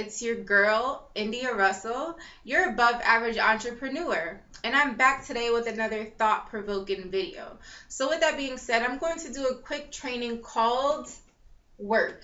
it's your girl, India Russell, your above average entrepreneur. And I'm back today with another thought provoking video. So, with that being said, I'm going to do a quick training called work.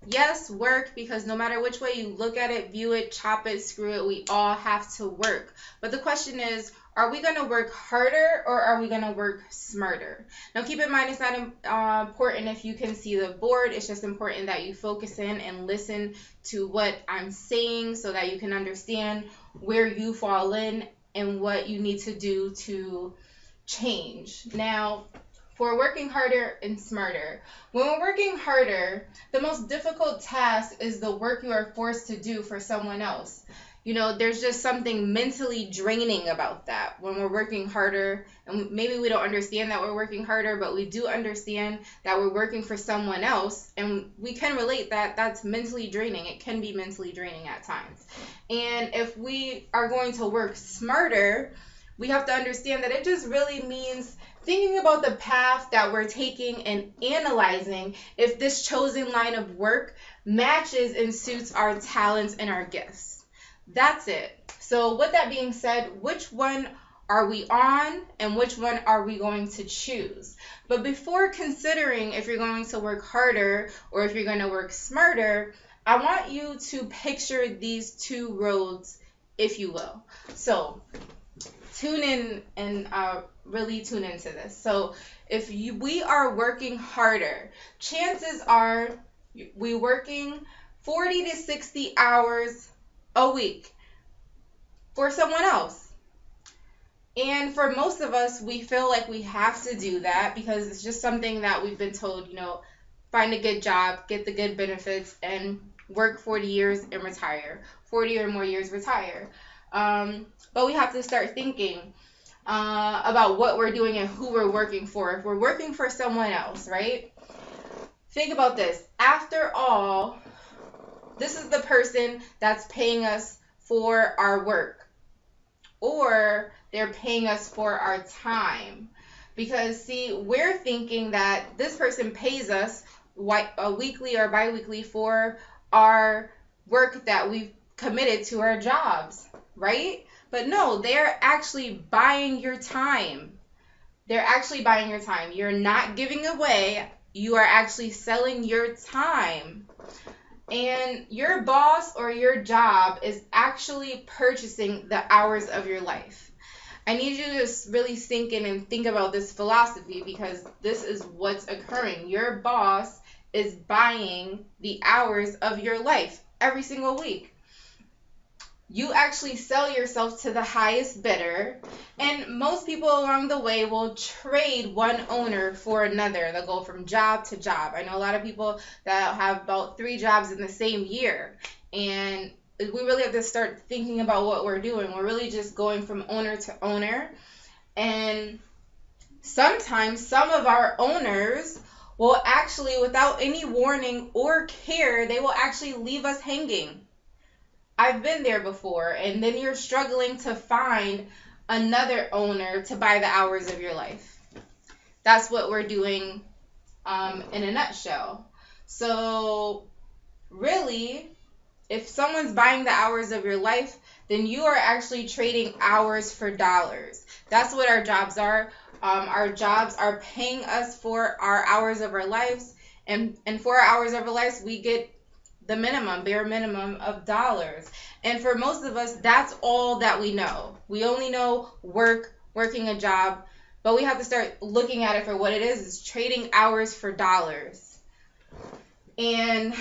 Yes, work, because no matter which way you look at it, view it, chop it, screw it, we all have to work. But the question is, are we going to work harder or are we going to work smarter? Now, keep in mind, it's not important if you can see the board. It's just important that you focus in and listen to what I'm saying so that you can understand where you fall in and what you need to do to change. Now, for working harder and smarter. When we're working harder, the most difficult task is the work you are forced to do for someone else. You know, there's just something mentally draining about that when we're working harder. And maybe we don't understand that we're working harder, but we do understand that we're working for someone else. And we can relate that that's mentally draining. It can be mentally draining at times. And if we are going to work smarter, we have to understand that it just really means thinking about the path that we're taking and analyzing if this chosen line of work matches and suits our talents and our gifts. That's it. So with that being said, which one are we on and which one are we going to choose? But before considering if you're going to work harder or if you're going to work smarter, I want you to picture these two roads, if you will. So tune in and really tune into this. So if we are working harder, chances are we're working 40 to 60 hours a week for someone else. And for most of us, we feel like we have to do that because it's just something that we've been told, you know, find a good job, get the good benefits, and work 40 years and retire. 40 or more years, retire. But we have to start thinking about what we're doing and who we're working for. If we're working for someone else, right? Think about this. After all, this is the person that's paying us for our work, or they're paying us for our time. Because, see, we're thinking that this person pays us weekly or bi-weekly for our work that we've committed to our jobs, right? But no, they're actually buying your time. They're actually buying your time. You're not giving away. You are actually selling your time. And your boss or your job is actually purchasing the hours of your life. I need you to really sink in and think about this philosophy because this is what's occurring. Your boss is buying the hours of your life every single week. You actually sell yourself to the highest bidder, and most people along the way will trade one owner for another. They'll go from job to job. I know a lot of people that have about 3 jobs in the same year, and we really have to start thinking about what we're doing. We're really just going from owner to owner, and sometimes some of our owners will actually, without any warning or care, they will actually leave us hanging. I've been there before, and then you're struggling to find another owner to buy the hours of your life. That's what we're doing in a nutshell. So really, if someone's buying the hours of your life, then you are actually trading hours for dollars. That's what our jobs are. Our jobs are paying us for our hours of our lives, and for our hours of our lives, we get the bare minimum of dollars. And for most of us, that's all that we know. We only know working a job, but we have to start looking at it for what it is trading hours for dollars. And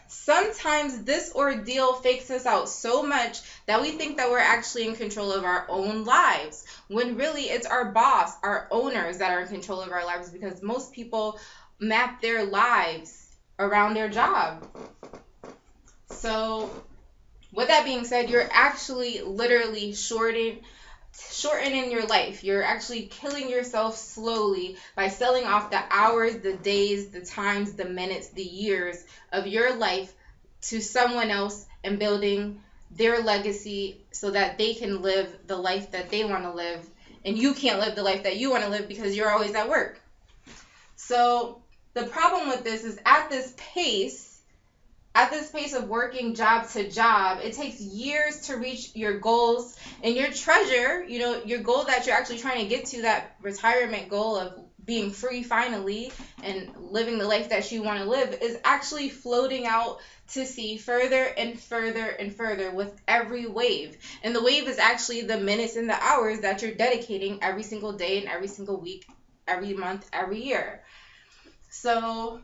sometimes this ordeal fakes us out so much that we think that we're actually in control of our own lives, when really it's our boss, our owners that are in control of our lives, because most people map their lives around their job. So with that being said, you're actually literally shortening your life. You're actually killing yourself slowly by selling off the hours, the days, the times, the minutes, the years of your life to someone else and building their legacy so that they can live the life that they want to live, and you can't live the life that you want to live because you're always at work. So the problem with this is, at this pace, at this pace of working job to job, it takes years to reach your goals and your treasure, your goal that you're actually trying to get to, that retirement goal of being free finally and living the life that you want to live, is actually floating out to sea further and further and further with every wave. And the wave is actually the minutes and the hours that you're dedicating every single day and every single week, every month, every year. So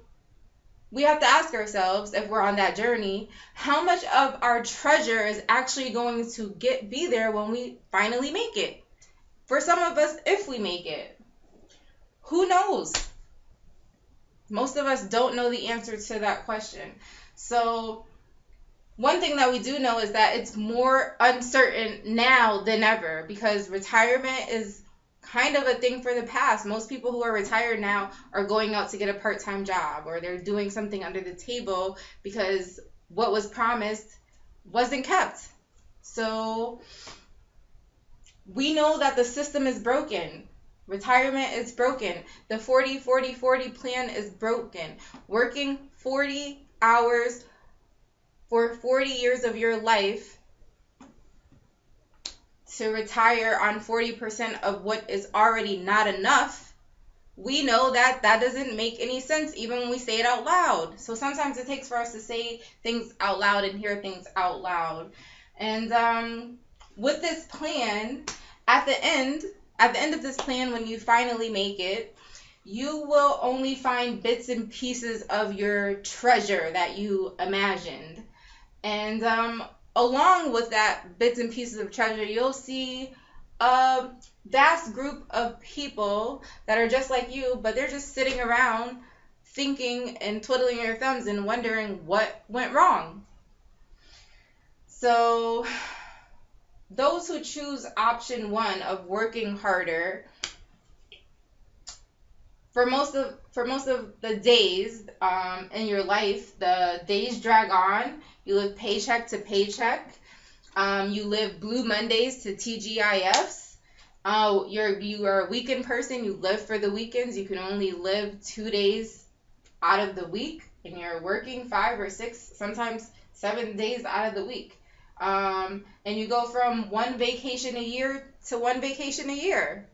we have to ask ourselves, if we're on that journey, how much of our treasure is actually going to be there when we finally make it? For some of us, if we make it, who knows? Most of us don't know the answer to that question. So one thing that we do know is that it's more uncertain now than ever, because retirement is kind of a thing for the past. Most people who are retired now are going out to get a part-time job, or they're doing something under the table because what was promised wasn't kept. So we know that the system is broken. Retirement is broken. The 40-40-40 plan is broken. Working 40 hours for 40 years of your life to retire on 40% of what is already not enough, we know that that doesn't make any sense even when we say it out loud. So sometimes it takes for us to say things out loud and hear things out loud. And with this plan, at the end of this plan, when you finally make it, you will only find bits and pieces of your treasure that you imagined. And along with that bits and pieces of treasure, you'll see a vast group of people that are just like you, but they're just sitting around thinking and twiddling their thumbs and wondering what went wrong. So those who choose option 1 of working harder, for most of the days in your life, the days drag on. You live paycheck to paycheck. You live Blue Mondays to TGIFs. You are a weekend person. You live for the weekends. You can only live 2 days out of the week, and you're working 5 or 6, sometimes 7 days out of the week. And you go from one vacation a year to one vacation a year.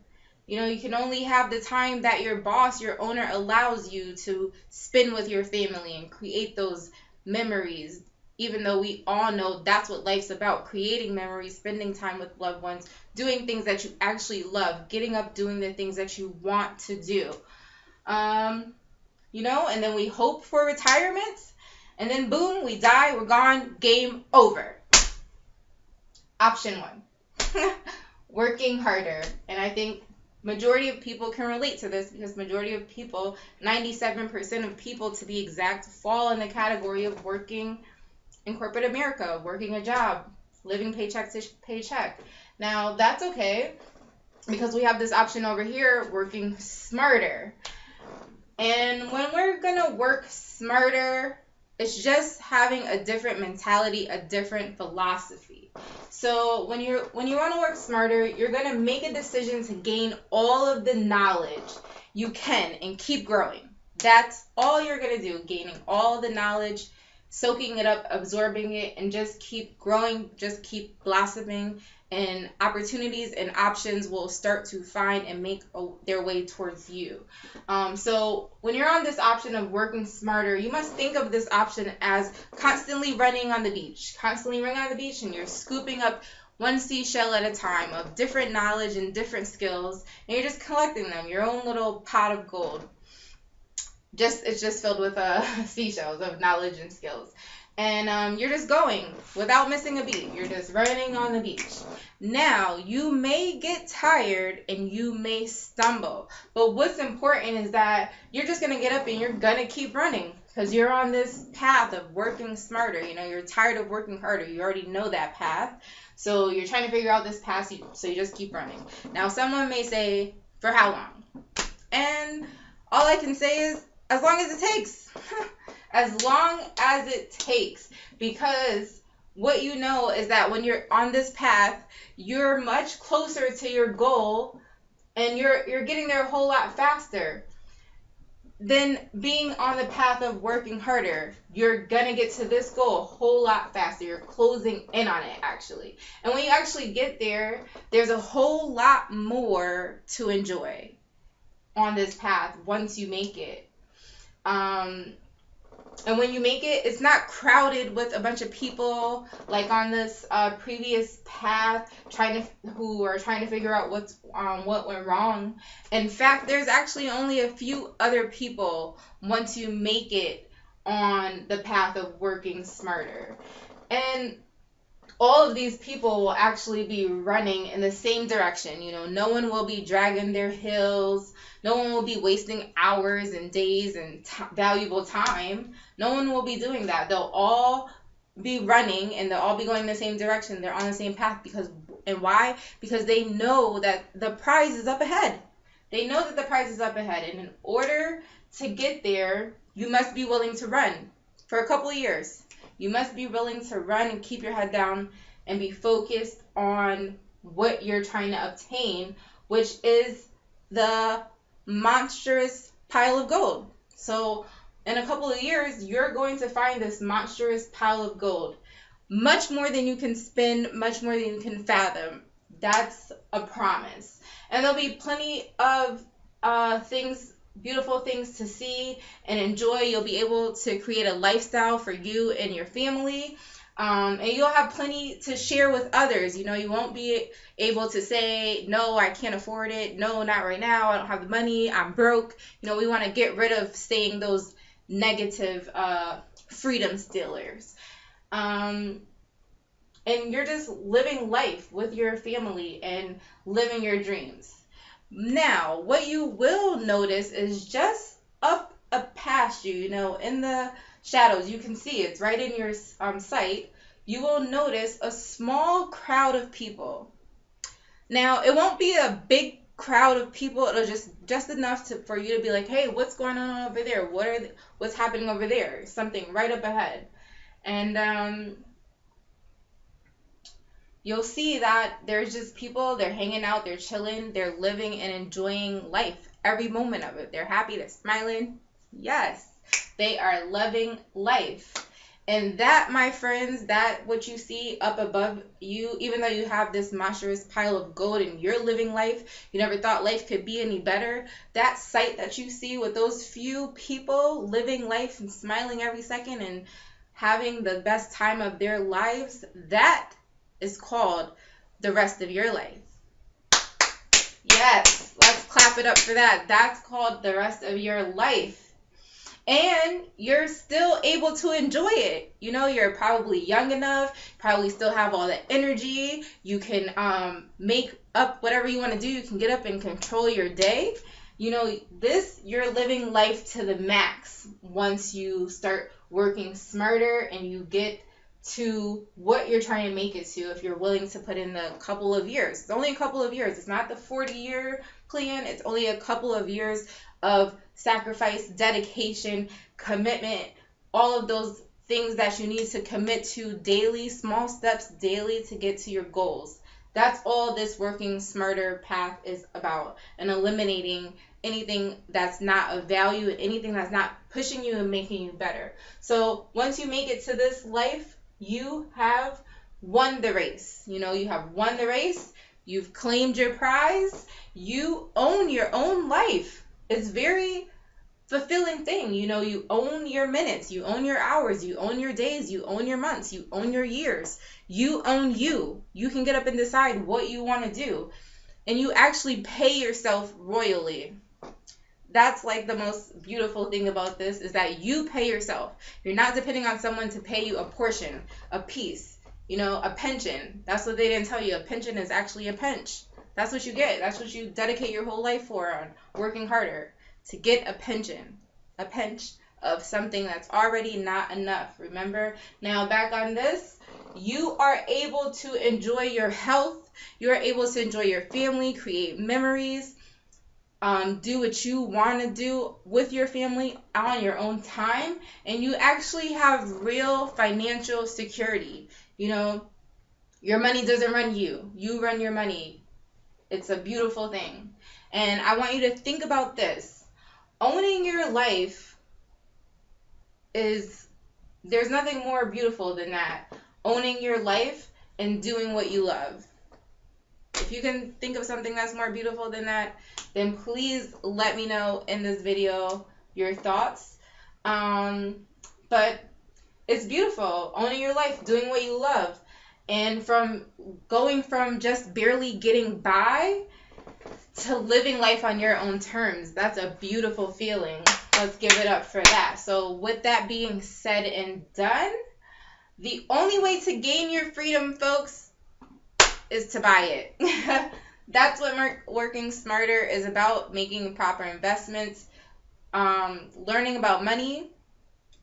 You can only have the time that your boss, your owner, allows you to spend with your family and create those memories, even though we all know that's what life's about: creating memories, spending time with loved ones, doing things that you actually love, getting up, doing the things that you want to do. And then we hope for retirement, and then boom, we die, we're gone, game over. Option 1, working harder. And I think majority of people can relate to this, because majority of people, 97% of people to be exact, fall in the category of working in corporate America, working a job, living paycheck to paycheck. Now, that's okay, because we have this option over here, working smarter. And when we're gonna work smarter, it's just having a different mentality, a different philosophy. So when you want to work smarter, you're going to make a decision to gain all of the knowledge you can and keep growing. That's all you're going to do, gaining all the knowledge, soaking it up, absorbing it, and just keep growing, just keep blossoming, and opportunities and options will start to find and make their way towards you. So when you're on this option of working smarter, you must think of this option as constantly running on the beach, and you're scooping up one seashell at a time of different knowledge and different skills, and you're just collecting them, your own little pot of gold. It's just filled with seashells of knowledge and skills. And you're just going without missing a beat. You're just running on the beach. Now, you may get tired and you may stumble. But what's important is that you're just going to get up and you're going to keep running, because you're on this path of working smarter. You're tired of working harder. You already know that path. So you're trying to figure out this path, so you just keep running. Now, someone may say, for how long? And all I can say is, as long as it takes. As long as it takes. Because what you know is that when you're on this path, you're much closer to your goal, and you're getting there a whole lot faster. then being on the path of working harder, you're gonna get to this goal a whole lot faster. You're closing in on it, actually. And when you actually get there, there's a whole lot more to enjoy on this path once you make it. And when you make it, it's not crowded with a bunch of people like on this previous path who are trying to figure out what went wrong. In fact, there's actually only a few other people once you make it on the path of working smarter. And all of these people will actually be running in the same direction. No one will be dragging their heels. No one will be wasting hours and days and valuable time. No one will be doing that. They'll all be running and they'll all be going in the same direction. They're on the same path and why? Because they know that the prize is up ahead. They know that the prize is up ahead. And in order to get there, you must be willing to run for a couple of years. You must be willing to run and keep your head down and be focused on what you're trying to obtain, which is the monstrous pile of gold. So in a couple of years, you're going to find this monstrous pile of gold. Much more than you can spend, much more than you can fathom. That's a promise. And there'll be plenty of beautiful things to see and enjoy. You'll be able to create a lifestyle for you and your family. And you'll have plenty to share with others. You won't be able to say, no, I can't afford it. No, not right now. I don't have the money. I'm broke. We want to get rid of saying those negative freedom stealers. And you're just living life with your family and living your dreams. Now, what you will notice is just up past you, in the shadows, you can see it's right in your sight. You will notice a small crowd of people. Now, it won't be a big crowd of people. It'll just enough for you to be like, hey, what's going on over there? What's happening over there? Something right up ahead. And you'll see that there's just people, they're hanging out, they're chilling, they're living and enjoying life, every moment of it. They're happy, they're smiling. Yes, they are loving life. And that, my friends, that what you see up above you, even though you have this monstrous pile of gold and you're living life, you never thought life could be any better. That sight that you see with those few people living life and smiling every second and having the best time of their lives, that is called the rest of your life. Yes, let's clap it up for that. That's called the rest of your life. And you're still able to enjoy it. You're probably young enough, probably still have all the energy. You can make up whatever you want to do. You can get up and control your day. You're living life to the max once you start working smarter and you get to what you're trying to make it to. If you're willing to put in the couple of years, it's only a couple of years. It's not the 40-year plan. It's only a couple of years of sacrifice, dedication, commitment, all of those things that you need to commit to daily, small steps daily to get to your goals. That's all this working smarter path is about, and eliminating anything that's not of value, anything that's not pushing you and making you better. So once you make it to this life, you have won the race. You have won the race. You've claimed your prize. You own your own life. It's very fulfilling thing. You own your minutes. You own your hours. You own your days. You own your months. You own your years. You own you. You can get up and decide what you want to do. And you actually pay yourself royally. That's like the most beautiful thing about this, is that you pay yourself. You're not depending on someone to pay you a portion, a piece, a pension. That's what they didn't tell you. A pension is actually a pinch. That's what you get. That's what you dedicate your whole life for, on working harder, to get a pension, a pinch of something that's already not enough. Remember? Now back on this, you are able to enjoy your health. You are able to enjoy your family, create memories, do what you want to do with your family on your own time, and you actually have real financial security. Your money doesn't run you. You run your money. It's a beautiful thing. And I want you to think about this. owning your life is, there's nothing more beautiful than that. Owning your life and doing what you love. If you can think of something that's more beautiful than that, then please let me know in this video your thoughts. But it's beautiful, owning your life, doing what you love, and from going from just barely getting by to living life on your own terms. That's a beautiful feeling. Let's give it up for that. So with that being said and done, the only way to gain your freedom, folks, is to buy it. That's what working smarter is about, making proper investments, learning about money,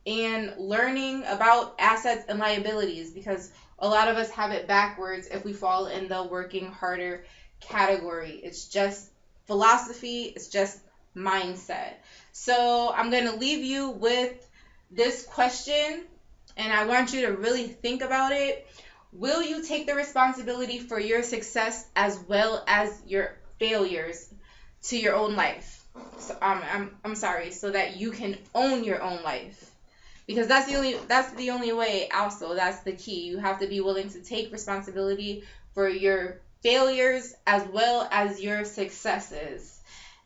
and learning about assets and liabilities, because a lot of us have it backwards if we fall in the working harder category. It's just philosophy, it's just mindset. So I'm going to leave you with this question, and I want you to really think about it. Will you take the responsibility for your success as well as your failures to your own life? So, I'm sorry, so that you can own your own life. Because that's the only way. Also, that's the key. You have to be willing to take responsibility for your failures as well as your successes.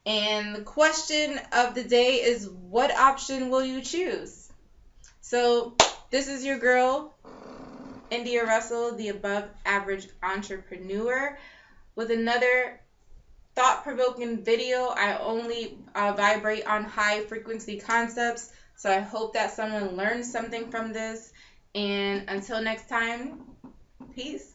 And the question of the day is, what option will you choose? So this is your girl, India Russell, the above average entrepreneur, with another thought-provoking video. I only vibrate on high frequency concepts, so I hope that someone learned something from this. And until next time, peace.